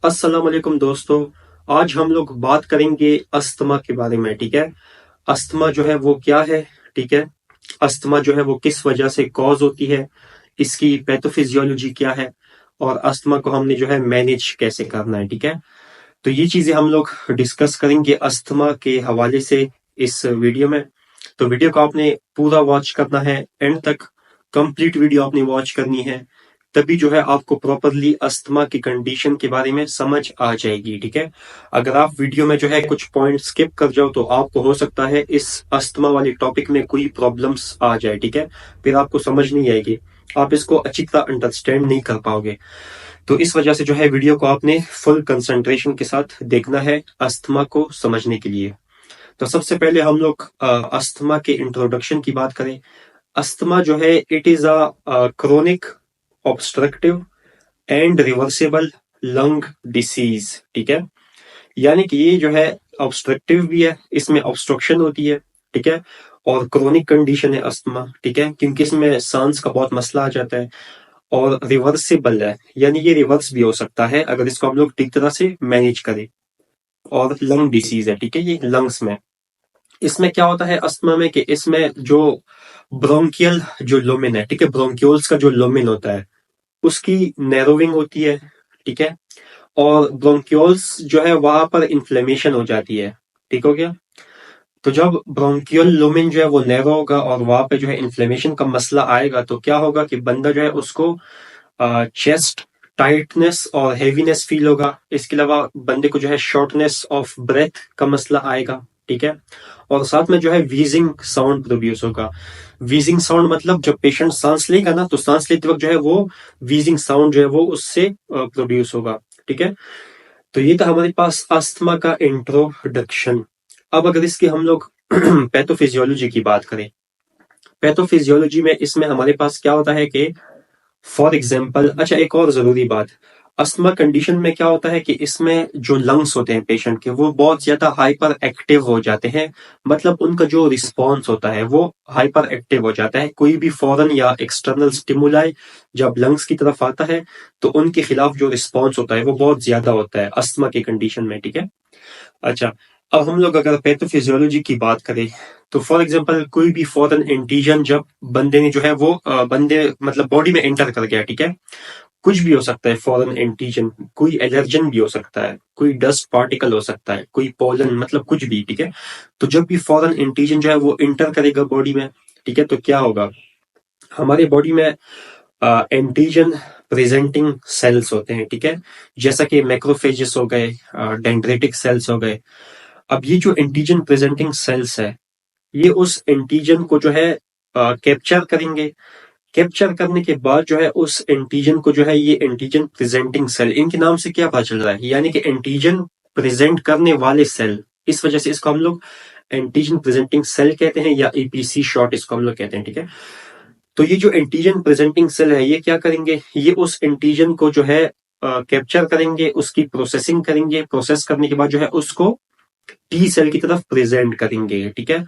अस्सलाम वालेकुम दोस्तों। आज हम लोग बात करेंगे अस्थमा के बारे में। ठीक है, अस्थमा जो है वो क्या है। ठीक है, अस्थमा जो है वो किस वजह से कॉज होती है, इसकी पैथोफिजियोलॉजी क्या है और अस्थमा को हमने जो है मैनेज कैसे करना है। ठीक है, तो ये चीजें हम लोग डिस्कस करेंगे अस्थमा के हवाले से इस वीडियो में। तो वीडियो को आपने पूरा वॉच करना है, एंड तक कंप्लीट वीडियो आपने वॉच करनी है, तभी जो है आपको प्रॉपरली अस्थमा की कंडीशन के बारे में समझ आ जाएगी। ठीक है, अगर आप वीडियो में जो है कुछ पॉइंट स्किप कर जाओ तो आपको हो सकता है इस अस्थमा वाले टॉपिक में कोई प्रॉब्लम्स आ जाए। ठीक है, फिर आपको समझ नहीं आएगी, आप इसको अच्छी तरह अंडरस्टैंड नहीं कर पाओगे। तो इस वजह से जो है वीडियो को आपने फुल कंसंट्रेशन के साथ देखना है अस्थमा को समझने के लिए। तो सबसे पहले हम लोग अस्थमा के इंट्रोडक्शन की बात करें। अस्थमा जो है it is a chronic obstructive and reversible lung disease. ठीक है, यानी कि ये जो है ऑब्स्ट्रक्टिव भी है, इसमें ऑब्स्ट्रक्शन होती है। ठीक है, और क्रोनिक कंडीशन है अस्थमा। ठीक है, क्योंकि इसमें सांस का बहुत मसला आ जाता है, और रिवर्सिबल है, यानी ये रिवर्स भी हो सकता है अगर इसको हम लोग ठीक तरह से मैनेज करें। और लंग डिसीज है, ठीक है, ये लंग्स में। इसमें क्या होता है अस्थमा में कि इसमें जो ब्रोंकियल जो लुमेन है, ठीक है, ब्रोंक्यूल्स का जो लुमेन होता है उसकी नैरोविंग होती है। ठीक है, और ब्रोंक्यूल्स जो है वहां पर इन्फ्लेमेशन हो जाती है। ठीक हो गया। तो जब ब्रोंकियल लुमेन जो है वो नैरो होगा और वहां पे जो है इन्फ्लेमेशन का मसला आएगा, तो क्या होगा कि बंदा जो है उसको चेस्ट टाइटनेस और हेवीनेस फील होगा। इसके अलावा बंदे को जो है शॉर्टनेस ऑफ ब्रेथ का मसला आएगा। ठीक है, और साथ में जो है वीजिंग साउंड प्रोड्यूस होगा। वीजिंग साउंड मतलब जब पेशेंट सांस लेगा ना, तो सांस लेते वक्त जो है वो वीजिंग साउंड जो है वो उससे प्रोड्यूस होगा। ठीक है, तो ये था हमारे पास अस्थमा का इंट्रोडक्शन। अब अगर इसकी हम लोग पैथोफिजियोलॉजी की बात करें, पैथोफिजियोलॉजी में इसमें हमारे पास क्या होता है कि फॉर एग्जाम्पल, अच्छा एक और जरूरी बात, अस्थमा कंडीशन में क्या होता है कि इसमें जो लंग्स होते हैं पेशेंट के वो बहुत ज्यादा हाइपर एक्टिव हो जाते हैं। मतलब उनका जो रिस्पॉन्स होता है वो हाइपर एक्टिव हो जाता है। कोई भी फॉरेन या एक्सटर्नल स्टिमुलाई जब लंग्स की तरफ आता है तो उनके खिलाफ जो रिस्पॉन्स होता है वो बहुत ज्यादा होता है अस्थमा की कंडीशन में। ठीक है, अच्छा, अब हम लोग अगर पैथोफिजियोलॉजी की बात करें, तो फॉर एग्जांपल कोई भी फॉरेन एंटीजन जब बंदे ने जो है वो बंदे मतलब बॉडी में एंटर कर गया, ठीक है, कुछ भी हो सकता है फॉरेन एंटीजन, कोई एलर्जन भी हो सकता है, कोई डस्ट पार्टिकल हो सकता है, कोई पोलन, मतलब कुछ भी। ठीक है, तो जब भी फॉरेन एंटीजन जो है वो इंटर करेगा बॉडी में, ठीक है, तो क्या होगा, हमारे बॉडी में एंटीजन प्रेजेंटिंग सेल्स होते हैं। ठीक है, जैसा कि मैक्रोफेजेस हो गए, डेंड्रेटिक सेल्स हो गए। अब ये जो एंटीजन प्रेजेंटिंग सेल्स है, ये उस एंटीजन को जो है कैप्चर करेंगे। कैप्चर करने के बाद जो है उस एंटीजन को जो है, ये एंटीजन प्रेजेंटिंग सेल, इनके नाम से क्या पता चल रहा है, यानी कि एंटीजन प्रेजेंट करने वाले सेल, इस वजह से इसको हम लोग एंटीजन प्रेजेंटिंग सेल कहते हैं, या एपीसी शॉर्ट इसको हम लोग कहते हैं। ठीक है, तो ये जो एंटीजन प्रेजेंटिंग सेल है ये क्या करेंगे, ये उस एंटीजन को जो है कैप्चर करेंगे, उसकी प्रोसेसिंग करेंगे, प्रोसेस करने के बाद जो है उसको टी सेल की तरफ प्रेजेंट करेंगे। ठीक है,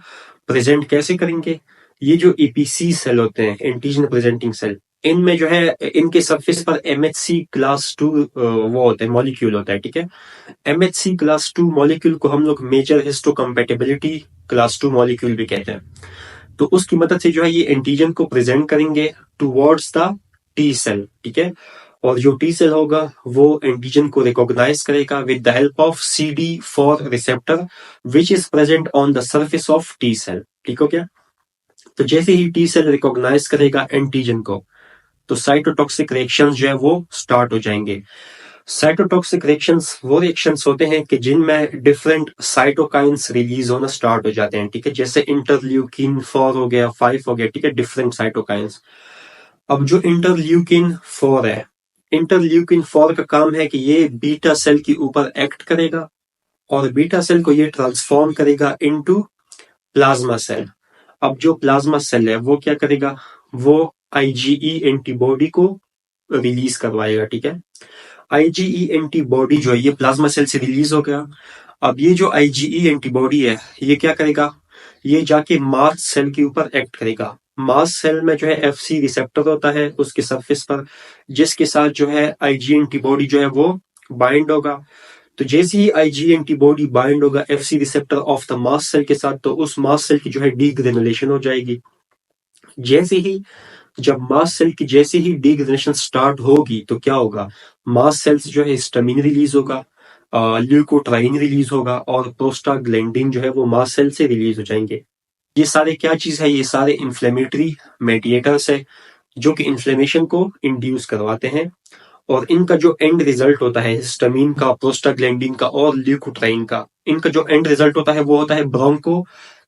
प्रेजेंट कैसे करेंगे, ये जो ईपीसी सेल होते हैं, एंटीजन प्रेजेंटिंग सेल, इनमें जो है इनके सरफेस पर एमएचसी क्लास 2 वो होता है, मॉलिक्यूल होता है। ठीक है, एमएचसी क्लास 2 मॉलिक्यूल को हम लोग मेजर हिस्टोकम्पैटिबिलिटी क्लास 2 मॉलिक्यूल भी कहते हैं। तो उसकी मदद से जो है ये एंटीजन को प्रेजेंट करेंगे टुवर्ड्स द टी सेल। ठीक है, और जो टी सेल होगा वो एंटीजन को रिकॉग्नाइज करेगा with the help of CD4 receptor which is present on the surface of T cell. ठीक हो गया। तो जैसे ही टी सेल रिकॉग्नाइज करेगा एंटीजन को, तो साइटोटॉक्सिक रिएक्शंस जो है वो स्टार्ट हो जाएंगे। साइटोटॉक्सिक रिएक्शंस वो रिएक्शंस होते हैं कि जिनमें डिफरेंट साइटोकाइंस रिलीज होना स्टार्ट हो जाते हैं। ठीक है, जैसे इंटरल्यूकिन 4 हो गया, 5 हो गया। ठीक है, डिफरेंट साइटोकाइंस। अब जो इंटरल्यूकिन 4 है, इंटरल्यूकिन 4 का काम है कि ये बीटा सेल के ऊपर एक्ट करेगा और बीटा सेल को ये ट्रांसफॉर्म करेगा इनटू प्लाज्मा सेल। अब जो प्लाज्मा सेल है वो क्या करेगा, वो आईजीई एंटीबॉडी को रिलीज करवाएगा। ठीक है, आईजीई एंटीबॉडी जो है ये प्लाज्मा सेल से रिलीज हो गया। अब ये जो आईजीई एंटीबॉडी है ये क्या करेगा, ये जाके मास्ट सेल के ऊपर एक्ट करेगा। मास्ट सेल में जो है एफसी रिसेप्टर होता है उसके सरफेस पर, जिसके साथ जो है आईजी एंटीबॉडी जो है वो बाइंड होगा, तो जैसे ही आईजी एंटीबॉडी बाइंड होगा FC receptor of the mast cell के साथ, तो उस मास्ट सेल की जो है डीग्रेनुलेशन हो जाएगी। जैसे ही जब मास्ट सेल की जैसे ही डीग्रेनुलेशन स्टार्ट होगी तो क्या होगा, मास्ट सेल्स जो है हिस्टामिन रिलीज होगा, ल्यूकोट्राइन रिलीज होगा और प्रोस्टाग्लैंडिन जो है वो मास्ट सेल से रिलीज हो जाएंगे। ये सारे क्या चीज है, ये सारे इन्फ्लेमेटरी मेडिएटर्स है जो कि इन्फ्लेमेशन को इंड्यूस करवाते हैं। और इनका जो एंड रिजल्ट होता है हिस्टामिन का, प्रोस्टाग्लैंडिन का और ल्यूकोट्राइन का, इनका जो एंड रिजल्ट होता है वो होता है ब्रोंको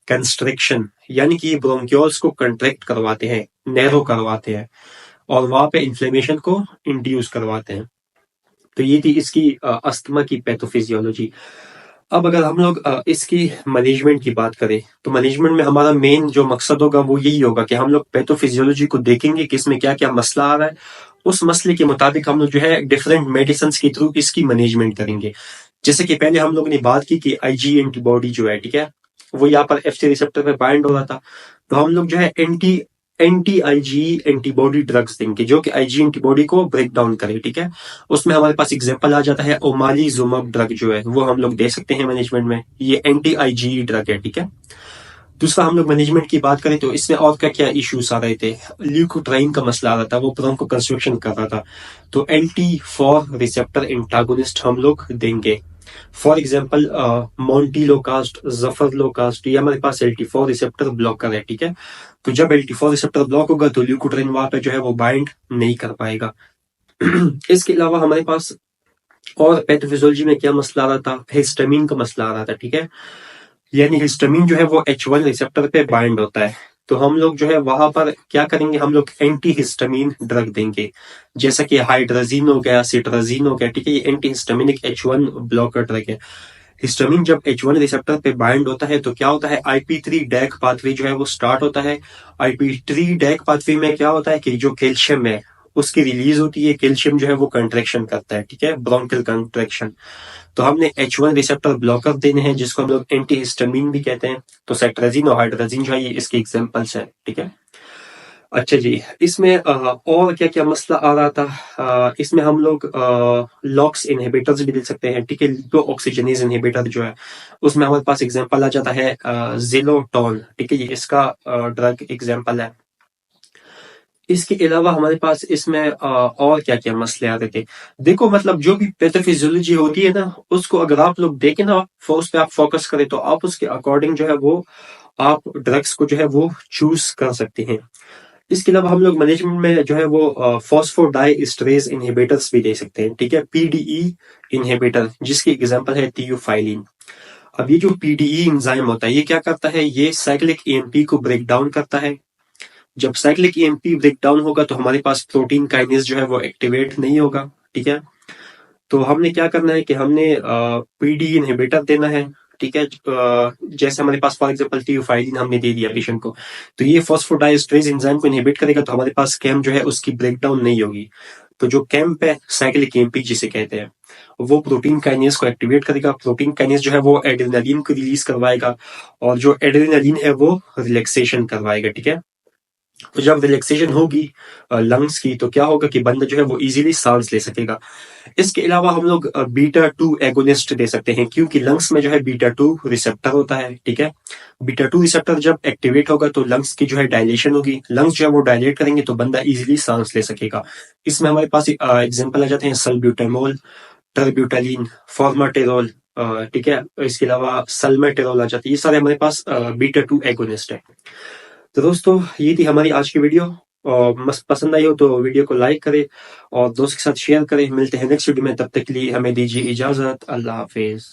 कंस्ट्रिक्शन, यानी कि ये ब्रोंक्यूल्स को कंट्रैक्ट करवाते हैं, नैरो करवाते हैं और वहां पे इन्फ्लेमेशन को इंड्यूस करवाते हैं। तो ये थी इसकी अस्थमा की पैथोफिजियोलॉजी। अब अगर हम लोग इसकी मैनेजमेंट की बात करें, तो मैनेजमेंट में हमारा मेन जो मकसद होगा वो यही होगा कि हम लोग पैथोफिजियोलॉजी को देखेंगे कि इसमें क्या क्या मसला आ रहा है, उस मसले के मुताबिक हम लोग जो है डिफरेंट मेडिसिन के थ्रू इसकी मैनेजमेंट करेंगे। जैसे कि पहले हम लोग ने बात की कि आईजी एंटीबॉडी जो है, ठीक है, वो यहाँ पर एफसी रिसेप्टर पे बाइंड हो रहा था, तो हम लोग जो है एंटी आईजी एंटीबॉडी ड्रग्स देंगे जो कि आईजी एंटीबॉडी को ब्रेक डाउन करे, ठीक है। उसमें हमारे पास एग्जांपल आ जाता है ओमालिजुमब ड्रग जो है वो हम लोग दे सकते हैं मैनेजमेंट में, ये एंटी आईजी ड्रग है, ठीक है। दूसरा हम लोग मैनेजमेंट की बात करें तो इसमें और क्या क्या इश्यूज आ रहे थे, ल्यूकोट्राइन का मसला आ रहा था, वो ब्रोंको कंस्ट्रक्शन कर रहा था, तो LT4 रिसेप्टर एंटागोनिस्ट हम लोग देंगे। फॉर एग्जाम्पल मोन्टिलोकास्ट, जफरलोकास्ट, ये हमारे पास LT4 रिसेप्टर ब्लॉकर है, ठीक है। तो जब LT4 रिसेप्टर ब्लॉक होगा तो ल्यूकोट्राइन वहां पे जो है वो बाइंड नहीं कर पाएगा। इसके अलावा हमारे पास और पैथोफिजियोलॉजी में क्या मसला आ रहा था, हिस्टामिन का मसला आ रहा था, ठीक है। यानी हिस्टामिन जो है वो H1 रिसेप्टर पे बाइंड होता है, तो हम लोग जो है वहां पर क्या करेंगे, हम लोग एंटी हिस्टामिन ड्रग देंगे, जैसा कि हाइड्राजीन हो गया, सिट्राजीन हो गया, ठीक है। ये anti histaminic H1 blocker drug है। हिस्टामिन जब H1 रिसेप्टर पे बाइंड होता है तो क्या होता है, IP3 डैक पाथवे जो है वो स्टार्ट होता है। IP3 डैक पाथवे में क्या होता है कि जो कैल्शियम है उसकी रिलीज होती है, कैल्शियम जो है वो कंट्रैक्शन करता है, ठीक है, ब्रोंकियल कंट्रैक्शन। तो हमने H1 रिसेप्टर ब्लॉकर देने हैं जिसको हम लोग एंटी हिस्टामिन भी कहते हैं, तो सेट्राजीन और हाइड्राजीन जो है ये इसके एग्जांपल्स हैं, ठीक है। अच्छा जी, इसमें और क्या क्या मसला आ रहा था, इसमें हम लोग लॉक्स इनहिबिटर्स भी दे सकते हैं, ठीक है। लिपो ऑक्सीजनेज इनहिबिटर जो है उसमें हमारे पास एग्जांपल आ जाता है जिलोटॉन, ठीक है, ये इसका ड्रग एग्जांपल है। इसके अलावा हमारे पास इसमें और क्या क्या मसले आते थे, देखो मतलब जो भी पैथोफिजियोलॉजी होती है ना उसको अगर आप लोग देखें ना, उस पर आप फोकस करें तो आप उसके अकॉर्डिंग जो है वो आप ड्रग्स को जो है वो चूज कर सकते हैं। इसके अलावा हम लोग मैनेजमेंट में जो है वो फॉस्फोडाइएस्टरेज इनहिबिटर्स भी दे सकते हैं, ठीक है, PDE इनहिबिटर जिसकी एग्जांपल है थियोफाइलिन। अब ये जो PDE एंजाइम होता है ये क्या करता है, ये साइक्लिक EMP को ब्रेक डाउन करता है। जब साइक्लिक EMP ब्रेक डाउन होगा तो हमारे पास प्रोटीन काइनेज जो है वो एक्टिवेट नहीं होगा, ठीक है। तो हमने क्या करना है कि हमने PDE इनहिबिटर देना है, ठीक है। जैसे हमारे पास फॉर एग्जांपल थियोफाइलिन हमने दे दिया पेशेंट को, तो ये फॉस्फोडाइएस्टरेज एंजाइम को इनहिबिट करेगा तो हमारे पास कैम जो है उसकी ब्रेकडाउन नहीं होगी। तो जो कैम्प है साइक्लिक EMP जिसे कहते हैं वो प्रोटीन काइनेज को एक्टिवेट करेगा, प्रोटीन काइनेज जो है वो एड्रेनालिन को रिलीज करवाएगा और जो एड्रेनालिन है वो रिलैक्सेशन करवाएगा, ठीक है। तो जब रिलैक्सेशन होगी लंग्स की तो क्या होगा कि बंदा जो है वो इजीली सांस ले सकेगा। इसके अलावा हम लोग बीटा 2 एगोनिस्ट दे सकते हैं क्योंकि लंग्स में जो है बीटा 2 रिसेप्टर होता है, ठीक है। बीटा 2 रिसेप्टर जब एक्टिवेट होगा तो लंग्स की जो है डायलेशन होगी, लंग्स जो है वो डायलेट करेंगे तो बंदा इजीली सांस ले सकेगा। इसमें हमारे पास एग्जाम्पल आ जाते हैं सल्ब्यूटामोल, टर्ब्यूटालिन, फॉर्माटेरोल, ठीक है। इसके अलावा सल्मेटेरोल आ जाती है, ये सारे हमारे पास बीटा 2 एगोनिस्ट है। तो दोस्तों ये थी हमारी आज की वीडियो, और मस्त पसंद आई हो तो वीडियो को लाइक करें और दोस्त के साथ शेयर करें। मिलते हैं नेक्स्ट वीडियो में, तब तक के लिए हमें दीजिए इजाजत। अल्लाह हाफिज।